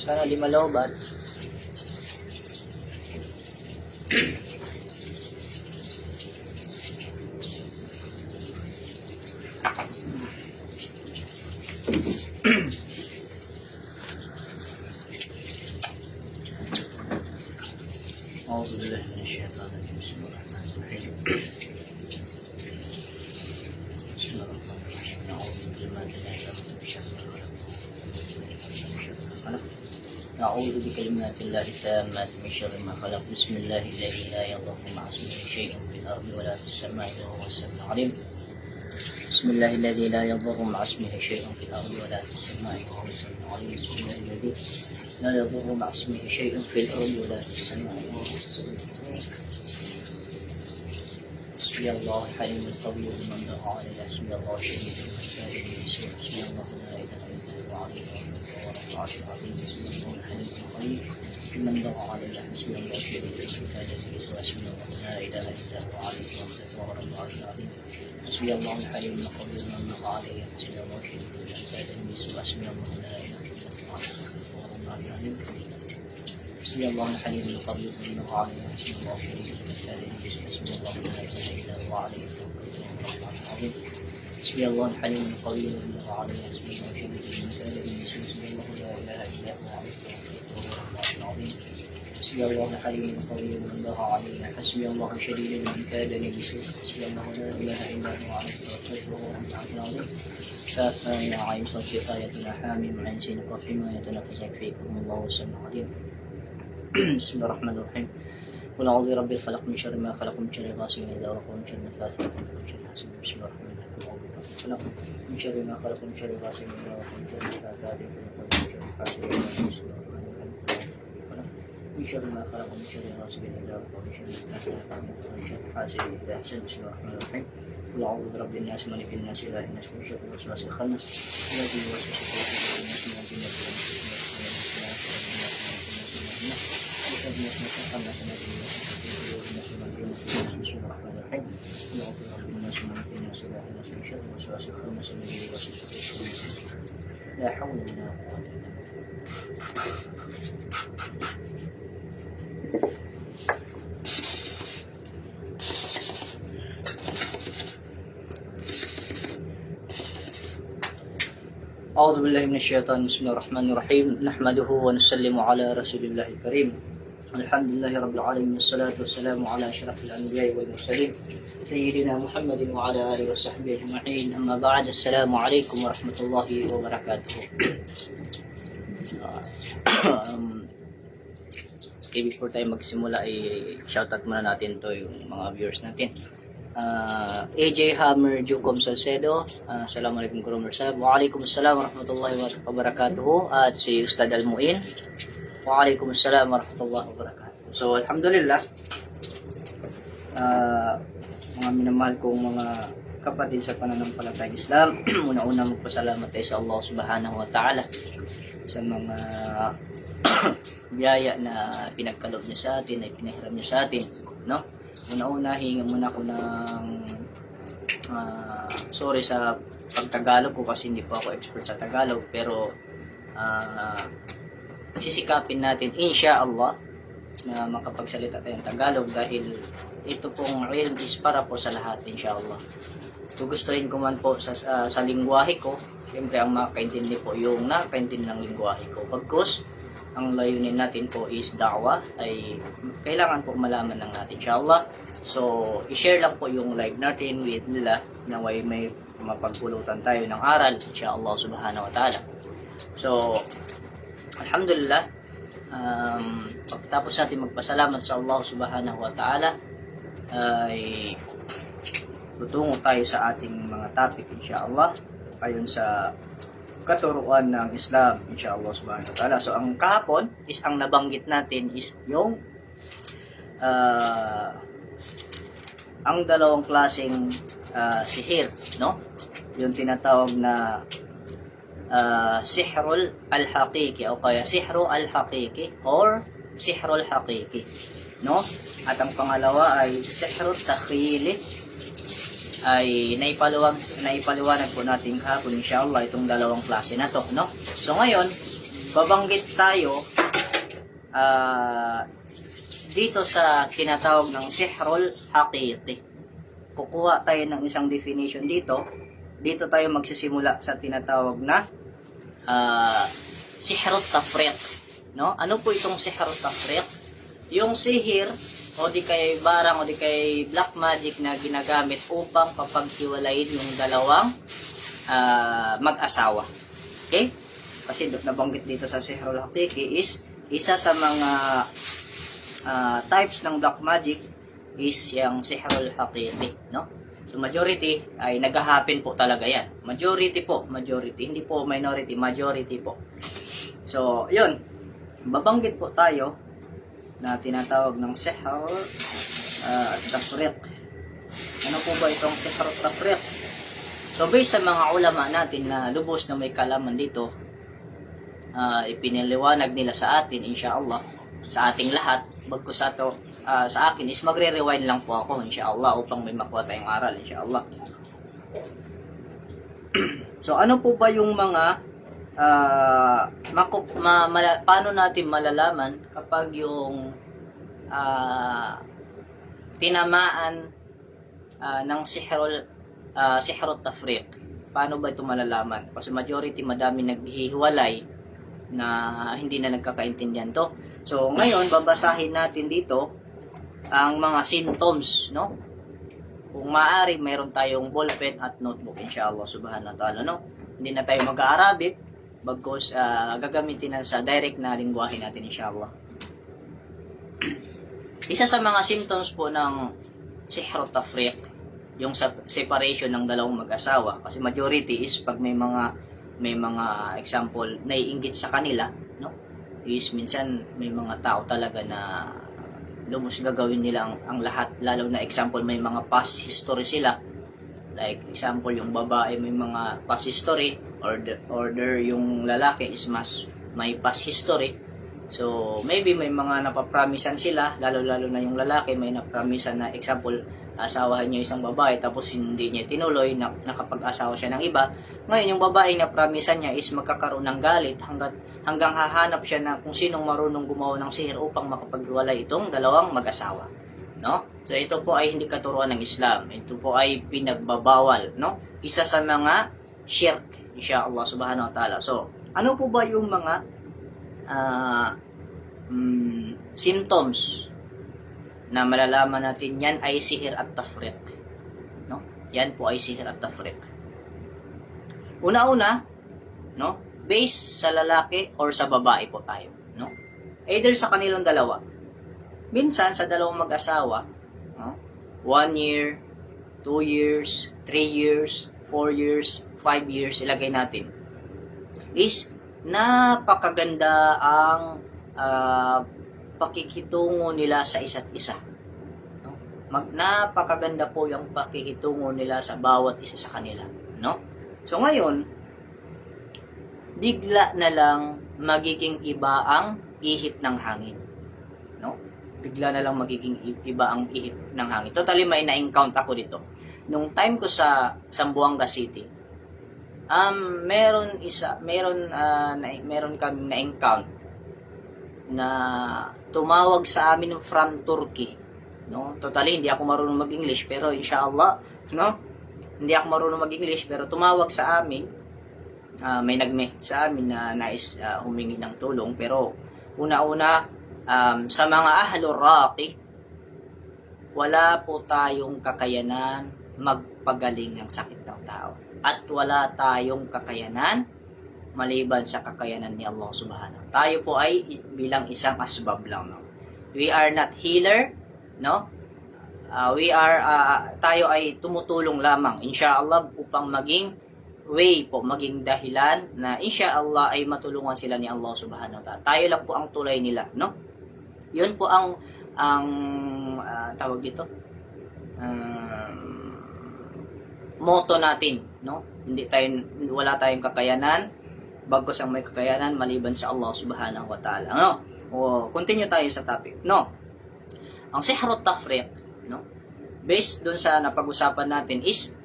Sana di malobat. أعوذ بالله من الشيطان الرجيم بسم الله الرحمن الرحيم بسم الله الرحمن الرحيم نعوذ بكلمات الله من شر ما خلق نعوذ بكلمات الله التامات من شر ما خلق بسم الله الذي لا يضر مع اسمه شيء في الأرض ولا في السماء وهو السميع العليم بسم الله الذي لا يضر مع اسمه شيء في الأرض ولا في السماء وهو السميع العليم بسم الله الذي لا يضر مع اسمه شيء في الأرض ولا في السماء وهو السميع العليم حسبي الله الحليم القوي لمن دعا عليه حسبي الله الشديد المكاره للسوء حسبي الله لا إله إلا هو عليه ورب العرش العظيم حسبي الله الحليم القوي لمن دعا عليه حسبي الله الشديد المكاره للسوء حسبي الله لا إله إلا هو عليه ورب العرش العظيم حسبي الله الحليم القوي لمن دعا عليه حسبي الله الشديد المكاره للسوء حسبي الله لا إله إلا هو عليه ورب العرش العظيم حسبي الله الحليم القوي لمن دعا عليه حسبي الله الشديد المكاره للسوء حسبي الله لا إله إلا هو عليه حسبي الله الحليم القوي الذي دعا عليه حسبي الله شديد المكان حسبي الله لا اله الا هو عليه العظيم حسبي الله الحليم القوي الذي دعا عليه حسبي الله شديد المكان حسبي الله لا اله الا هو عليه العظيم شافا يا عين صدق آياتنا حامي معين سينك فيما يتنفس فيكم الله السميع العليم بسم الله الرحمن الرحيم قل أعوذ برب الفلق من شر ما خلق من شر غاسق إذا وقب من شر النفاثات من شر حاسد بسم الله الرحمن الرحيم قل أعوذ برب الفلق من شر ما خلق من شر غاسق إذا وقب من شر النفاثات من شر حاسد من شر ما خلق من شر غاسق إذا وقب من شر النفاثات من شر حاسد إذا حسد بسم الله الرحمن الرحيم قل أعوذ برب الناس ملك الناس إله الناس من شر الوسواس الخناس الذي يوسوس في صدور الناس من الجنة لا حول ولا قوة إلا أعوذ بالله من الشيطان بسم الله الرحمن الرحيم نحمده ونسلم على رسول الله الكريم الحمد لله رب العالمين والصلاة والسلام على أشرف الأنبياء والمرسلين سيدنا محمد وعلى آله وصحبه أجمعين أما بعد السلام عليكم ورحمة الله وبركاته. Okay, before tayo magsimula shoutout muna natin to yung mga viewers natin. AJ Hammer Jucom Salcedo, Assalamualaikum Kurumersab. Waalaikumsalam warahmatullahi wabarakatuh. At si Ustad Almuin, Waalaikumsalam warahmatullahi wabarakatuh. So alhamdulillah, mga minamahal kong mga kapatid sa pananampalatayang Islam, una-una magpasalamat tayo sa Allah subhanahu wa ta'ala sa mga biyaya na pinagkaloob niya sa atin, ay pinahiram niya sa atin, no? Una-una, hinga muna ko ng sorry sa pagtagalog ko kasi hindi po ako expert sa Tagalog, pero sisikapin natin insya-Allah na makapagsalita tayo ng Tagalog dahil ito pong ilm is para po sa lahat insya-Allah. Gugustuhin ko man po sa lingwahe ko, siyempre ang makaintindi po yung nakaintindi ng lingwahe ko. Pagkus ang layunin natin po is da'wah, ay kailangan po malaman ng natin insyaAllah. So, i-share lang po yung live natin with nila na may mapagpulutan tayo ng aral insyaAllah subhanahu wa ta'ala. So, alhamdulillah, pagkatapos natin magpasalamat sa Allah subhanahu wa ta'ala, ay tutungo tayo sa ating mga topic insyaAllah ayon sa katuruan ng Islam insyaAllah subhanahu wa ta'ala. So ang kahapon is ang nabanggit natin is yung ang dalawang klaseng sihir, no? Yung tinatawag na sihrul al-haqiqi o kaya sihru al-haqiqi or sihrul haqiqi, no? At ang pangalawa ay sihru takhyili, ay naipaliwanag po natin kahapon insyaAllah itong dalawang klase na to, no? So ngayon, babanggit tayo dito sa tinatawag ng sihrul haqiqi. Kukuha tayo ng isang definition dito. Dito tayo magsisimula sa tinatawag na sihrut tafriq. No? Ano po itong sihrut tafriq? Yung sihir o di kay barang o di kay black magic na ginagamit upang papaghiwalayin yung dalawang mag-asawa. Okay? Kasi nabanggit dito sa sihrul haqiqi is isa sa mga types ng black magic is yung sihrul haqiqi, no? So majority ay naghahapin po talaga yan. Majority, hindi po minority, majority po. So, yun. Babanggit po tayo na tinatawag ng sihr at tafriq. Ano po ba itong sihr at tafriq? So, based sa mga ulama natin na lubos na may kalaman dito, ipiniliwanag nila sa atin, inshallah, sa ating lahat, bagko sa to, sa akin is magre-rewind lang po ako, inshallah, upang may makuha tayong aral, inshallah. So, ano po ba yung mga paano natin malalaman kapag yung tinamaan ng sihrut tafriq? Paano ba ito malalaman? Kasi majority madami naghihiwalay na hindi na nagkakaintindihan to. So, ngayon, babasahin natin dito ang mga symptoms, no? Kung maaari, mayroon tayong ballpen at notebook, inshallah, subhanahu wa ta'ala, no? Hindi na tayo mag-Arabic, bagkos gagamitin na sa direct na lingwahe natin, inshallah. Isa sa mga symptoms po ng sihrut tafriq, yung separation ng dalawang mag-asawa, kasi majority is pag may mga example naiinggit sa kanila, no? Is minsan may mga tao talaga na lubos gagawin nila ang lahat, lalo na example may mga past history sila. Like example yung babae may mga past history, or yung lalaki is may past history. So maybe may mga napapromisan sila, lalo na yung lalaki may napromisan na example asawahan niya isang babae tapos hindi niya tinuloy, nakapag-asawa siya ng iba. Ngayon yung babae na promisan niya is magkakaroon ng galit hanggang hahanap siya na kung sinong marunong gumawa ng sihir upang makapaghiwalay itong dalawang mag-asawa, no? So ito po ay hindi katuruan ng Islam. Ito po ay pinagbabawal, no? Isa sa mga shirk, inshallah subhanahu wa ta'ala. So ano po ba yung mga symptoms na malalaman natin yan ay sihir at tafriq, no? Yan po ay sihir at tafriq. Una-una, no? Based sa lalaki or sa babae po tayo, no? Either sa kanilang dalawa. Minsan sa dalawang mag-asawa, no? 1 year, 2 years, 3 years, 4 years, 5 years ilagay natin. Is napakaganda ang pakikitungo nila sa isa't isa, no? Napakaganda po yung pakikitungo nila sa bawat isa sa kanila, no? So ngayon, bigla na lang magiging iba ang ihip ng hangin, no? Bigla na lang magiging iba ang ihip ng hangin. Totally may na-encounter ako dito. Nung time ko sa Zamboanga City, meron kami na-encounter na tumawag sa amin from Turkey, no? Totally hindi ako marunong mag-English, pero inshallah, no? Hindi ako marunong mag-English, pero tumawag sa amin. May nag-message sa amin na nais humingi ng tulong, pero una-una sa mga ahlur raqi, wala po tayong kakayanan magpagaling ng sakit ng tao, at wala tayong kakayanan maliban sa kakayanan ni Allah subhanahu. Tayo po ay bilang isang asbab lang, no? We are not healer, no? Tayo ay tumutulong lamang, inshallah, upang maging way po, maging dahilan na inshallah ay matulungan sila ni Allah subhanahu wa ta'ala. Tayo lang po ang tulay nila, no? Yun po ang tawag dito, motto natin, no? Wala tayong kakayanan, bagkus ang may kakayanan maliban sa Allah subhanahu wa ta'ala, no? O continue tayo sa topic, no? Ang sihrut tafriq, no? Based dun sa napag-usapan natin is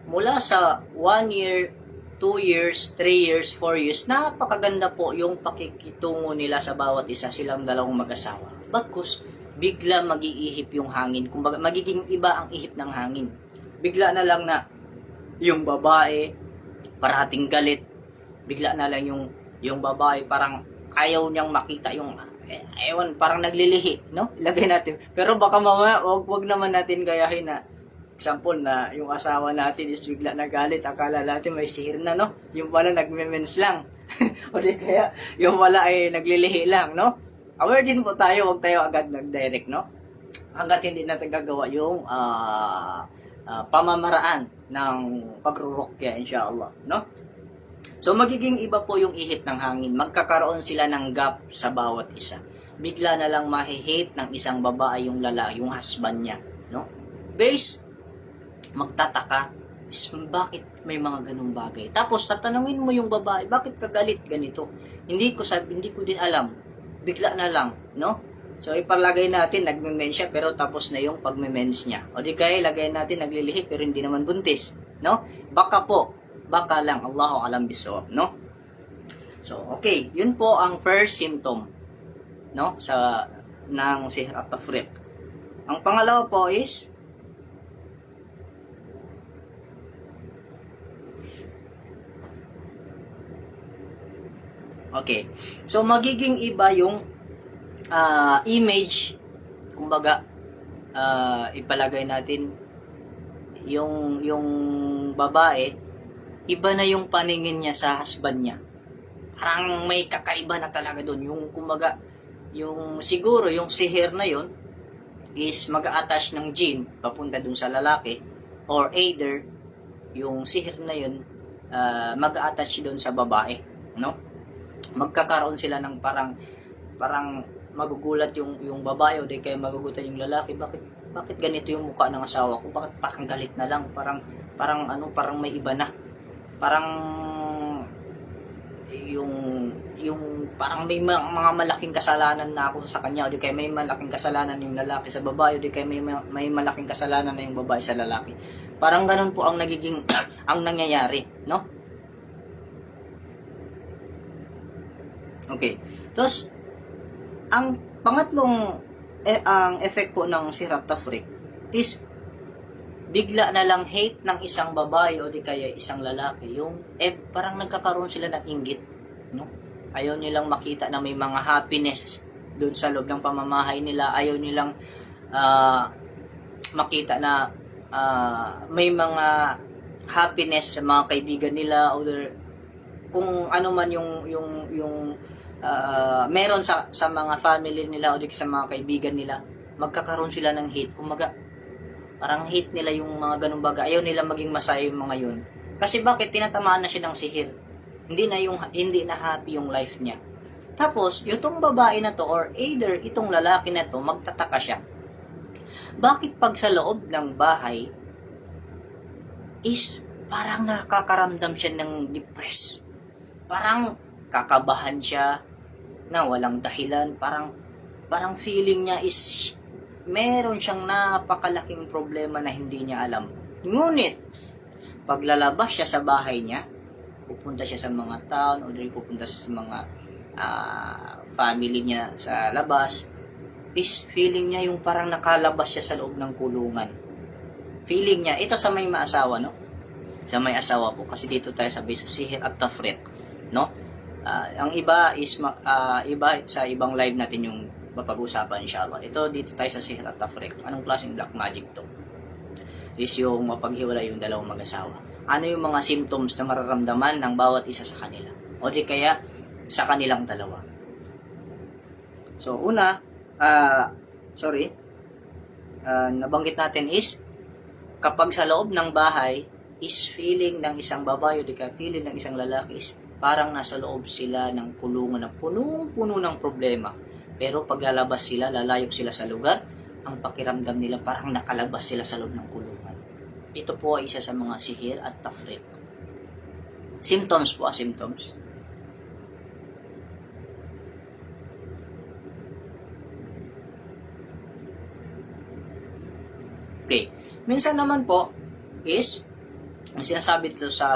mula sa 1 year, 2 2 years, 3 years, 4 years, napakaganda po yung pakikitungo nila sa bawat isa, silang dalawang mag-asawa. Bagkus, bigla mag-iihip yung hangin. Kumbaga, magiging iba ang ihip ng hangin. Bigla na lang na yung babae parating galit. Bigla na lang yung babae parang ayaw niyang makita yung ewan, parang naglilihi, no? Ilagay natin. Pero baka mamaya, wag naman natin gayahin na example na yung asawa natin is bigla nagalit, akala natin may sihir na, no? Yung pala nagme-mens lang. O di kaya, yung pala ay naglilihi lang, no? Aware din po tayo, wag tayo agad nag-direct, no? Hanggat hindi natin gagawa yung pamamaraan ng pagrurokya, inshallah, no? So, magiging iba po yung ihip ng hangin. Magkakaroon sila ng gap sa bawat isa. Bigla na lang mahihate ng isang babae yung lalaki, yung husband niya, no? Base, magtataka, bakit may mga ganung bagay? Tapos, tatanungin mo yung babae, bakit ka galit ganito? Hindi ko din alam. Bigla na lang, no? So, ipalagay natin, nagme-mens siya, pero tapos na yung pagme-mens niya. O di kaya, lagay natin, naglilihi, pero hindi naman buntis, no? Baka lang, Allahu alam bisawab, no? So, okay, yun po ang first symptom, no? Ng sihr at tafriq. Ang pangalawa po is, okay, so magiging iba yung image, kumbaga, ipalagay natin, yung babae, iba na yung paningin niya sa husband niya. Parang may kakaiba na talaga doon. Yung kumbaga, yung siguro yung sihir na yon is mag-a-attach ng jinn papunta doon sa lalaki, or either yung sihir na yon mag-a-attach doon sa babae, no? Magkakaroon sila ng parang magugulat yung babae, o di kaya magugulat yung lalaki, bakit ganito yung mukha ng asawa ko? Bakit parang galit na lang? Parang may iba na. Parang yung parang may mga malaking kasalanan na ako sa kanya, o di kaya may malaking kasalanan yung lalaki sa babae, o di kaya may malaking kasalanan na yung babae sa lalaki. Parang ganun po ang nagiging ang nangyayari, no? Okay. Tapos ang pangatlong ang effect po ng sihr at tafriq is bigla na lang hate ng isang babae o di kaya isang lalaki, yung parang nagkakaroon sila ng inggit, no? Ayaw nilang makita na may mga happiness doon sa loob ng pamamahay nila. Ayaw nilang makita na may mga happiness sa mga kaibigan nila, or kung ano man yung meron sa mga family nila o di sa mga kaibigan nila. Magkakaroon sila ng hate. Kumaga, parang hate nila yung mga ganung bagay. Ayaw nila maging masaya yung mga yun. Kasi bakit? Tinatamaan na siya ng sihir. Hindi na happy yung life niya. Tapos, itong babae na to, or either itong lalaki na to, magtataka siya. Bakit pag sa loob ng bahay is parang nakakaramdam siya ng depressed. Parang kakabahan siya na walang dahilan. Parang feeling niya is meron siyang napakalaking problema na hindi niya alam. Ngunit, paglalabas siya sa bahay niya, pupunta siya sa mga town, o pupunta siya sa mga family niya sa labas, is feeling niya yung parang nakalabas siya sa loob ng kulungan. Feeling niya, ito sa may maasawa, no? Sa may asawa po, kasi dito tayo sabi sa sihr at tafriq, no? Ang iba is iba sa ibang live natin yung mapag-usapan, inshallah. Ito, dito tayo sa sihr at tafriq. Anong klaseng black magic to? Is yung mapaghiwalay yung dalawang mag-asawa. Ano yung mga symptoms na mararamdaman ng bawat isa sa kanila? O di kaya sa kanilang dalawa. So, una, nabanggit natin is, kapag sa loob ng bahay, is feeling ng isang babae o di kaya feeling ng isang lalaki is parang nasa loob sila ng kulungan na punong-puno ng problema. Pero pag lalabas sila, lalayok sila sa lugar, ang pakiramdam nila parang nakalabas sila sa loob ng kulungan. Ito po ay isa sa mga sihir at tafriq. Symptoms po, symptoms. Okay. Minsan naman po is ang sinasabi dito sa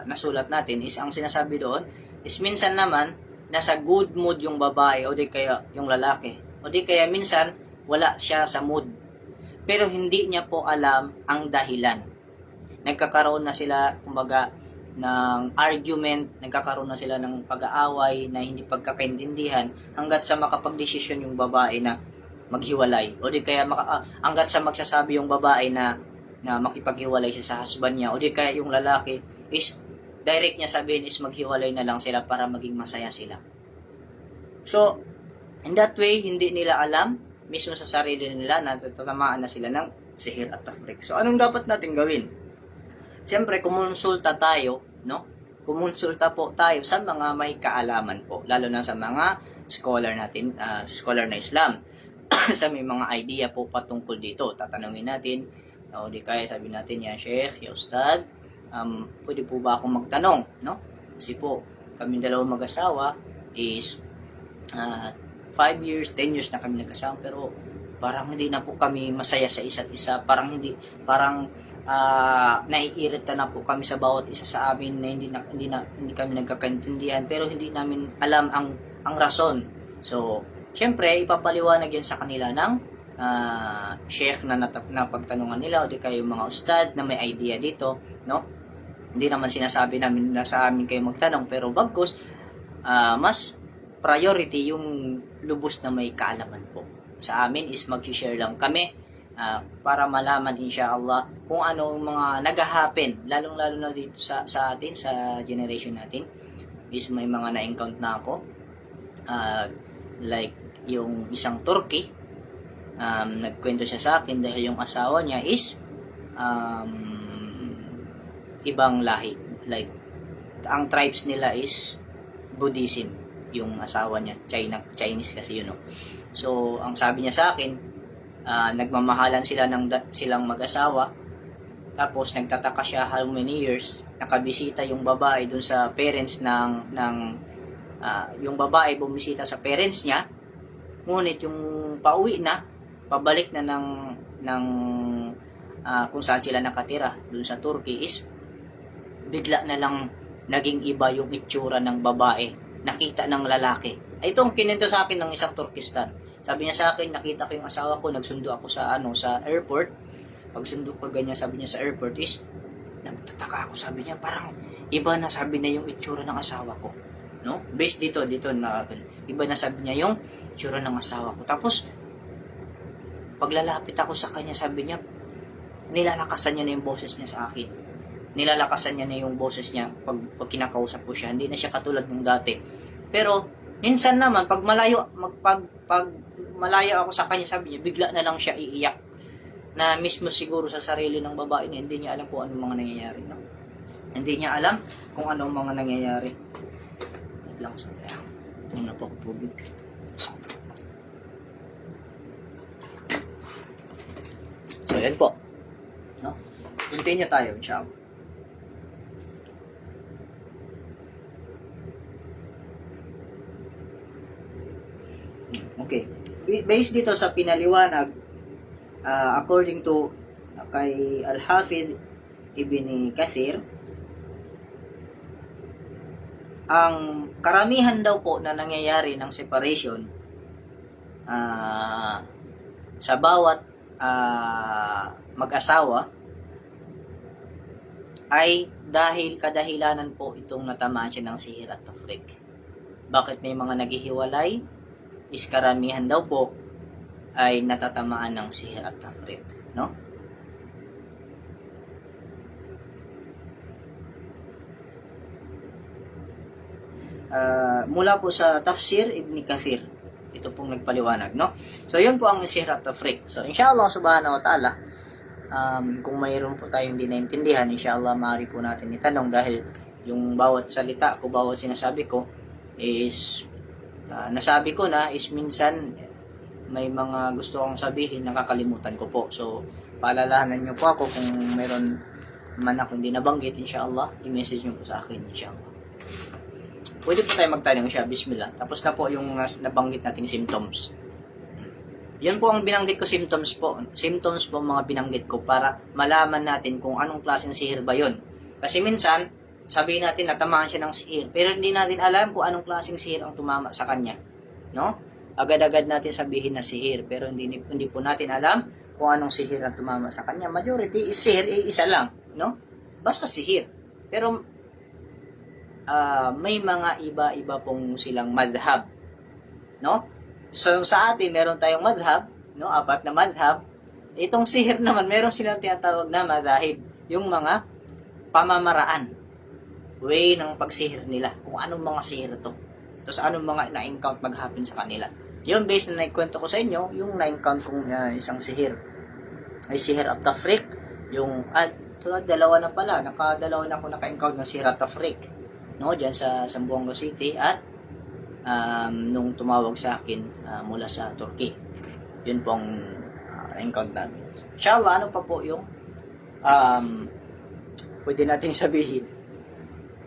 nasulat natin is, ang sinasabi doon is minsan naman nasa good mood yung babae o di kaya yung lalaki. O di kaya minsan wala siya sa mood. Pero hindi niya po alam ang dahilan. Nagkakaroon na sila, kumbaga, ng argument, nagkakaroon na sila ng pag-aaway na hindi pagkakaintindihan hanggat sa makapagdesisyon yung babae na maghiwalay. O di kaya hanggat sa magsasabi yung babae na makipaghiwalay siya sa husband niya. O di kaya yung lalaki is direct niya sabihin is maghiwalay na lang sila para maging masaya sila. So, in that way, hindi nila alam mismo sa sarili nila na tatamaan na sila ng sihir at tafrik. So, anong dapat natin gawin? Siyempre, kumonsulta tayo, no? Kumonsulta po tayo sa mga may kaalaman po, lalo na sa mga scholar natin, scholar na Islam. Sa may mga idea po patungkol dito, tatanungin natin, o di kaya sabi natin, ya Sheikh, ya Ustad, pwede po ba akong magtanong, no? Kasi po, kami dalawang mag-asawa is 5 years, 10 years na kami nagkasama, pero parang hindi na po kami masaya sa isa't isa, parang naiirita na po kami sa bawat isa sa amin na hindi kami nagkakaintindihan, pero hindi namin alam ang rason. So, syempre ipapaliwanag yan sa kanila ng sheikh na pagtanungan nila o di kayo mga ustad na may idea dito, no? Hindi naman sinasabi namin na sa amin kayo magtanong, pero bagkus mas priority yung lubos na may kaalaman po. Sa amin is mag-share lang kami para malaman inshallah kung ano mga nag-happen, lalong-lalo na dito sa atin, sa generation natin is may mga na-encounter na ako, like yung isang Turkey, nagkwento siya sa akin dahil yung asawa niya is ibang lahi, like ang tribes nila is Buddhism, yung asawa niya, Chinese kasi yun, no? So, ang sabi niya sa akin, nagmamahalan silang mag-asawa, tapos nagtataka siya how many years, nakabisita yung babae dun sa parents yung babae bumisita sa parents niya, ngunit yung pauwi na, pabalik na ng kung saan sila nakatira, dun sa Turkey is, bigla na lang naging iba yung itsura ng babae, nakita ng lalaki. Ito ang kinento sa akin ng isang Turkistan. Sabi niya sa akin, nakita ko yung asawa ko, nagsundo ako sa airport. Pagsundo ko ganyan, sabi niya sa airport is, nagtataka ako, sabi niya, parang iba na, sabi niya yung itsura ng asawa ko. No? Based dito na iba na, sabi niya yung itsura ng asawa ko. Tapos paglalapit ako sa kanya, sabi niya, nilalakasan niya na yung boses niya sa akin. Nilalakasan niya na yung boses niya pag kinakausap ko siya. Hindi na siya katulad ng dati. Pero minsan naman pag malayo ako sa kanya, sabi niya, bigla na lang siya iiyak. Na mismo siguro sa sarili ng babae niya, hindi niya alam kung anong mga nangyayari, no? Hindi niya alam kung anong mga nangyayari. Wait lang, sabi. Muna po ako tubig. So, yan po. No? Continue tayo, inshallah. Okay. Based dito sa pinaliwanag, according to kay Al-Hafidh Ibn Kathir, ang karamihan daw po na nangyayari ng separation sa bawat mag-asawa ay dahil kadahilanan po itong natamaan siya ng sihir at tafrik. Bakit may mga naghihiwalay? Is karamihan daw po ay natatamaan ng sihir at tafrik, no? Mula po sa Tafsir Ibn Kathir, ito pong nagpaliwanag, no? So, yun po ang sihir at tafrik. So, inshallah subhanahu wa ta'ala, kung mayroon po tayong hindi naintindihan, inshallah maaari po natin itanong, dahil yung bawat salita ko, bawat sinasabi ko is nasabi ko na, is minsan may mga gusto akong sabihin, nakakalimutan ko po. So, paalalahanan nyo po ako kung meron man ako hindi nabanggit, inshallah, i-message nyo po sa akin, inshallah. Pwede po tayo magtanong siya, bismillah. Tapos na po yung nabanggit nating symptoms. Yan po ang binanggit ko, symptoms po. Symptoms po mga binanggit ko para malaman natin kung anong klaseng sihir ba yun. Kasi minsan, sabihin natin natamaan siya ng sihir, pero hindi natin alam kung anong klaseng sihir ang tumama sa kanya. No? Agad-agad natin sabihin na sihir, pero hindi po natin alam kung anong sihir ang tumama sa kanya. Majority is sihir, isa lang. No? Basta sihir. Pero may mga iba-iba pong silang madhab. No? So sa atin, meron tayong madhab, no? 4 na madhab. Itong sihir naman, meron silang tinatawag na madahib. Yung mga pamamaraan, way ng pagsihir nila, kung anong mga sihir to, tapos anong mga na-encounter mag-happen sa kanila. Yun, based na naikwento ko sa inyo, yung na-encounter kong isang sihir, ay sihir at tafriq, yung, dalawa na pala, nakadalawa na ako naka-encounter ng sihir at tafriq, no, dyan sa Zamboanga City, at nung tumawag sa akin mula sa Turkey. Yun pong na-encounter namin. Inshallah, ano pa po yung pwede natin sabihin.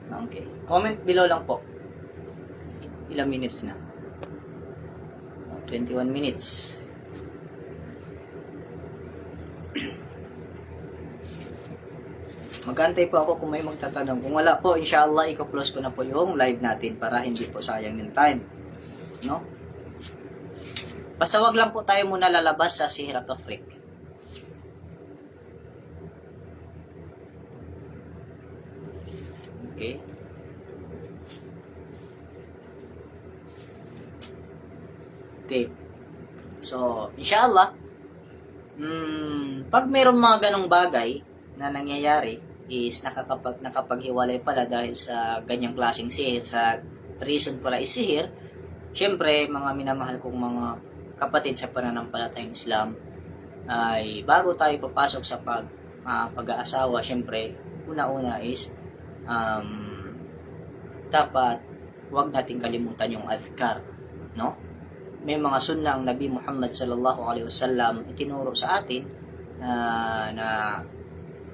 Okay. Comment below lang po. Ilang minutes na? 21 minutes. Magantay po ako kung may magtatanong. Kung wala po, inshallah, i-close ko na po yung live natin para hindi po sayang yung time. No? Basta wag lang po tayo muna lalabas sa Sihir at Tafriq. Okay. Okay. So, inshallah, pag mayroong mga ganong bagay na nangyayari, is nakapaghiwalay pala dahil sa ganyang klaseng sihir, sa reason pala is sihir, syempre, mga minamahal kong mga kapatid sa pananampalatayang Islam, ay bago tayo papasok sa pag-aasawa, syempre, una-una is, dapat huwag nating kalimutan yung adhkar, no? May mga sunnah ang Nabi Muhammad sallallahu alaihi wasallam itinuro sa atin na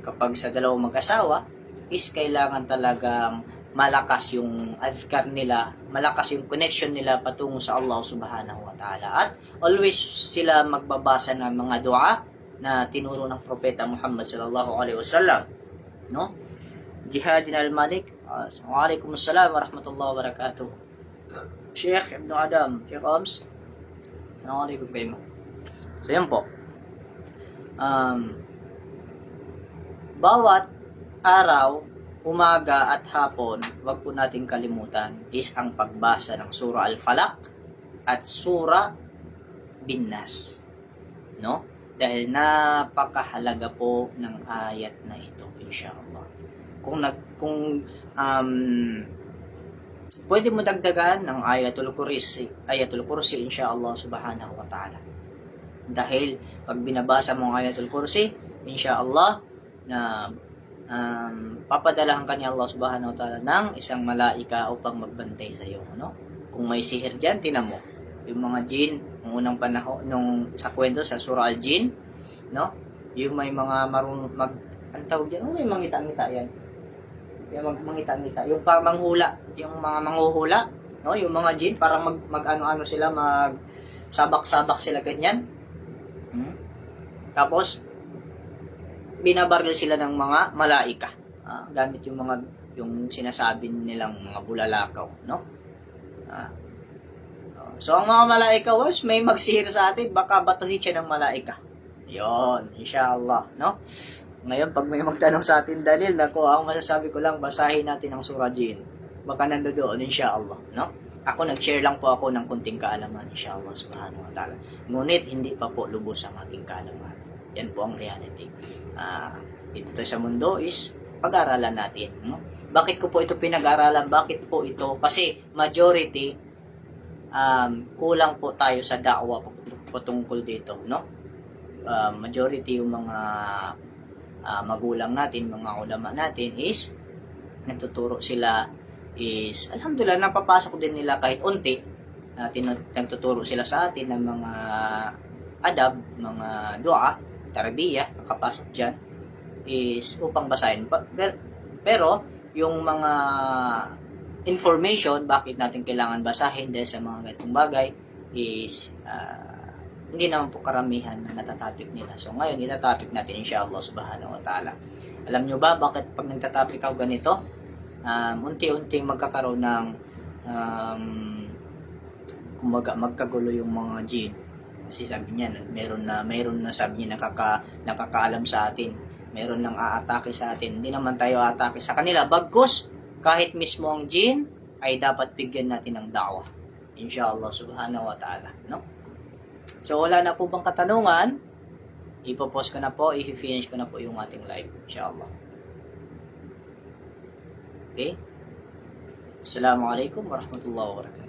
kapag sa dalawang mag-asawa is kailangan talagang malakas yung adhkar nila, malakas yung connection nila patungo sa Allah subhanahu wa ta'ala, at always sila magbabasa ng mga dua na tinuro ng propeta Muhammad sallallahu alaihi wasallam, no? Jihadin al-Malik. Waalaikumsalam warahmatullahi wabarakatuh. Sheikh Ibn Adam, Sheikh Oms. Assalamualaikum kayo. So yan po. Bawat araw, umaga at hapon, wag po nating kalimutan is ang pagbasa ng Surah Al-Falaq at Surah Bin-Nas. No? Dahil napakahalaga po ng ayat na ito, inshallah. Kung pwede mo dagdagan ng Ayatul Kursi inshallah subhanahu wa ta'ala. Dahil pag binabasa mo ang Ayatul Kursi, inshallah na papadalahan ka ni Allah subhanahu wa ta'ala ng isang malaika upang magbantay sa iyo, no? Kung may sihir diyan, tinan mo yung mga jin ng unang panahon nung sa kwento sa Surah Al-Jin, no? Yung may mga ang tawag diyan, may mangita-ngita yan. Yung mangita-ngita, yung manghula, yung mga manghuhula, no? Yung mga jin parang mag-ano-ano sila, mag-sabak-sabak sila ganyan. Tapos binabaril sila ng mga malaika, gamit yung sinasabi nilang mga bulalakaw, no? So ang mga malaika, once may magsihir sa atin, baka batuhin siya ng malaika. Yon, inshallah, no? Ngayon, pag may magtanong sa atin dalil, ang masasabi ko lang, basahin natin ang Surah Jin. Baka nandoon, inshallah, no? Ako, nag-share lang po ako ng kunting kaalaman, inshallah, subhanahu wa ta'ala. Ngunit, hindi pa po lubos ang aking kaalaman. Yan po ang reality. Dito sa mundo is, pag-aralan natin, no? Bakit ko po ito pinag-aralan? Bakit po ito? Kasi, majority, kulang po tayo sa da'wa patungkol dito, no? Majority yung mga magulang natin, mga ulama natin is nagtuturo sila is alhamdulillah napapasok din nila kahit unti, nagtuturo sila sa atin ng mga adab, mga dua, tarbiyah, nakapasok dyan is upang basahin. Pero yung mga information bakit natin kailangan basahin dahil sa mga ganitong bagay is hindi naman po karamihan na natatopic nila. So ngayon, itatopic natin inshallah subhanahu wa ta'ala Alam nyo ba bakit pag nagtatapik ako ganito, unti-unting magkakaroon ng kumaga magkagulo yung mga jinn. Kasi sabi niya, meron na sabi niya nakakaalam sa atin. Meron nang aatake sa atin. Hindi naman tayo aatake sa kanila. Bagkus, kahit mismo ang jinn, ay dapat bigyan natin ng da'wah. Inshallah subhanahu wa ta'ala. No? So, wala na po bang katanungan? Ipopost ko na po, i-finish ko na po yung ating live. Inshallah. Okay? Assalamualaikum warahmatullahi wabarakatuh.